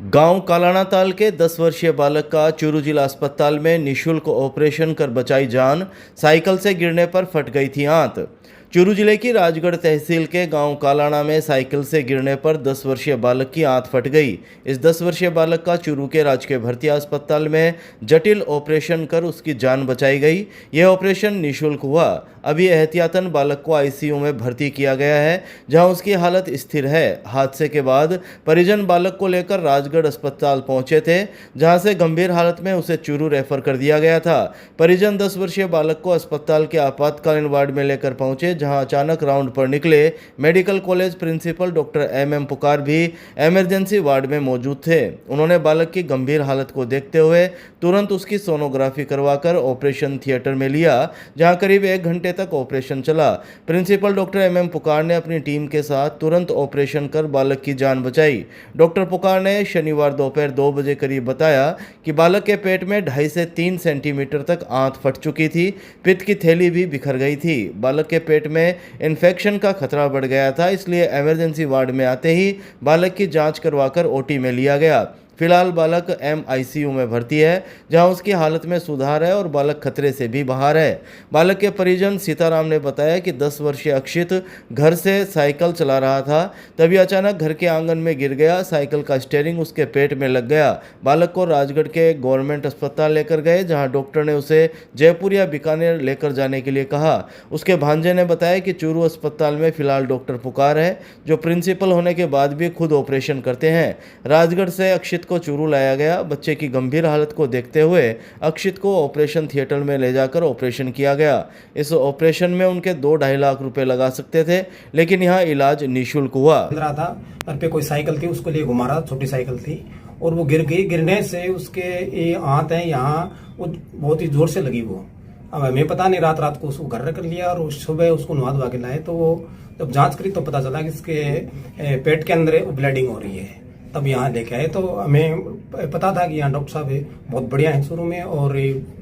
गांव कालानाताल के 10 वर्षीय बालक का चूरू जिला अस्पताल में निशुल्क ऑपरेशन कर बचाई जान। साइकिल से गिरने पर फट गई थी आंत। चूरू जिले की राजगढ़ तहसील के गांव कालाना में साइकिल से गिरने पर 10 वर्षीय बालक की आंत फट गई। इस 10 वर्षीय बालक का चूरू के राजकीय भर्ती अस्पताल में जटिल ऑपरेशन कर उसकी जान बचाई गई। यह ऑपरेशन निःशुल्क हुआ। अभी एहतियातन बालक को आईसीयू में भर्ती किया गया है, जहां उसकी हालत स्थिर है। हादसे के बाद परिजन बालक को लेकर राजगढ़ अस्पताल पहुंचे थे, जहां से गंभीर हालत में उसे चूरू रेफर कर दिया गया था। परिजन 10 वर्षीय बालक को अस्पताल के आपातकालीन वार्ड में लेकर पहुंचे, जहां अचानक राउंड पर निकले medical college principal doctor M पुकार भी इमरजेंसी वार्ड में मौजूद थे। उन्होंने बालक की गंभीर हालत को देखते हुए तुरंत उसकी सोनोग्राफी करवाकर ऑपरेशन थिएटर में लिया, जहां करीब 1 घंटे तक ऑपरेशन चला। प्रिंसिपल डॉक्टर एम पुकार ने अपनी टीम के साथ तुरंत ऑपरेशन कर बालक की जान बचाई। डॉक्टर पुकार ने शनिवार दोपहर 2 बजे करीब बताया कि बालक के पेट में 2.5 से 3 सेंटीमीटर तक आंत फट चुकी थी। पित्त की थैली भी बिखर गई थी। बालक के पेट में इन्फेक्शन का खतरा बढ़ गया था, इसलिए इमरजेंसी वार्ड में आते ही बालक की जांच करवाकर ओटी में लिया गया। फिलहाल बालक आईसीयू में भर्ती है, जहां उसकी हालत में सुधार है और बालक खतरे से भी बाहर है। बालक के परिजन सीताराम ने बताया कि 10 वर्षीय अक्षित घर से साइकिल चला रहा था, तभी अचानक घर के आंगन में गिर गया। साइकिल का स्टीयरिंग उसके पेट में लग गया। बालक को राजगढ़ के गवर्नमेंट अस्पताल लेकर गए, जहाँ डॉक्टर ने उसे जयपुर या बीकानेर लेकर जाने के लिए कहा। उसके भांजे ने बताया कि चूरू अस्पताल में फिलहाल डॉक्टर पुकार है, जो प्रिंसिपल होने के बाद भी खुद ऑपरेशन करते हैं। राजगढ़ से अक्षित को चूरू लाया गया। बच्चे की गंभीर हालत को देखते हुए अक्षित को ऑपरेशन थिएटर में ले जाकर ऑपरेशन किया गया। इस ऑपरेशन में उनके 2-2.5 लाख रुपए लगा सकते थे, लेकिन यहाँ इलाज निःशुल्क हुआ। रहा था घर पे कोई साइकिल थी, उसको लिए घुमा रहा, छोटी साइकिल थी और वो गिर गई। गिरने से उसके ये आंत है यहाँ, वो बहुत ही जोर से लगी। वो अब हमें पता नहीं, रात को उसको घर रख लिया और सुबह उसको नहा धुआ के लाए, तो वो जब जांच करी तो पता चला कि इसके पेट के अंदर ब्लीडिंग हो रही है। तब यहाँ लेके आए तो हमें पता था कि यहाँ डॉक्टर साहब बहुत बढ़िया हैं शुरू में और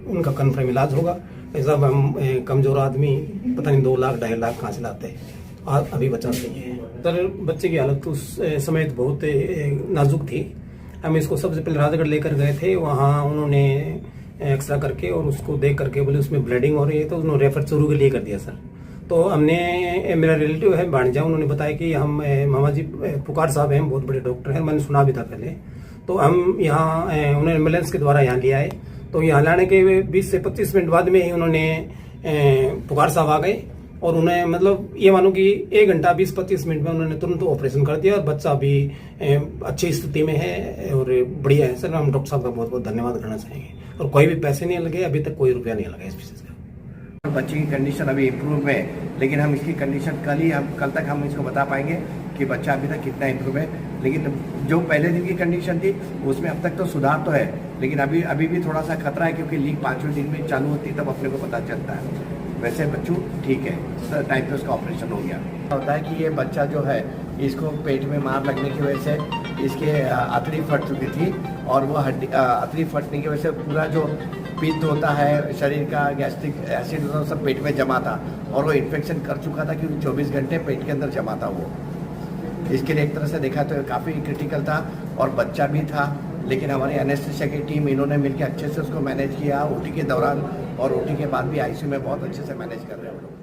उनका कन्फर्म इलाज होगा। ऐसा हम कमजोर आदमी पता नहीं 2 लाख 2.5 लाख कहाँ से लाते हैं, अभी बचा सही है। सर बच्चे की हालत उस समय बहुत नाजुक थी। हम इसको सबसे पहले राजगढ़ लेकर गए थे, वहाँ उन्होंने एक्सरा करके और उसको देख करके बोले उसमें ब्लीडिंग हो रही है, तो उन्होंने रेफर चूरू के लिए कर दिया सर। तो हमने, मेरा रिलेटिव है भांजा, उन्होंने बताया कि हम मामा जी पुकार साहब हैं, बहुत बड़े डॉक्टर हैं, मैंने सुना भी था पहले। तो हम यहाँ उन्होंने एम्बुलेंस के द्वारा यहाँ ले आए। तो यहाँ लाने के 20 से 25 मिनट बाद में ही उन्होंने पुकार साहब आ गए और उन्हें मतलब ये मानो कि 1 घंटा 20-25 मिनट में उन्होंने तुरंत ऑपरेशन कर दिया और बच्चा अभी अच्छी स्थिति में है और बढ़िया है। सर हम डॉक्टर साहब का बहुत बहुत धन्यवाद करना चाहेंगे। और कोई भी पैसे नहीं लगे, अभी तक कोई रुपया नहीं लगा इस विषय से। बच्चे की कंडीशन अभी इम्प्रूव है, लेकिन हम इसकी कंडीशन कल तक हम इसको बता पाएंगे कि बच्चा अभी तक कितना इम्प्रूव है। लेकिन जो पहले दिन की कंडीशन थी उसमें अब तक तो सुधार तो है, लेकिन अभी भी थोड़ा सा खतरा है, क्योंकि लीक 5वें दिन में चालू होती है तब अपने को पता चलता है। वैसे बच्चों ठीक है, सर टाइम पे उसका ऑपरेशन हो गया। होता है कि ये बच्चा जो है, इसको पेट में मार लगने की वजह से इसके अतरी फट चुकी थी और वो अतरी फटने की वजह से पूरा जो पित्त होता है शरीर का, गैस्ट्रिक एसिड होता है, सब पेट में जमा था और वो इन्फेक्शन कर चुका था, क्योंकि 24 घंटे पेट के अंदर जमा था वो। इसके लिए एक तरह से देखा तो काफ़ी क्रिटिकल था और बच्चा भी था, लेकिन हमारी एनेस्थेसिया की टीम इन्होंने मिलकर अच्छे से उसको मैनेज किया ओटी के दौरान, और ओटी के बाद भी आईसीयू में बहुत अच्छे से मैनेज कर रहे हैं।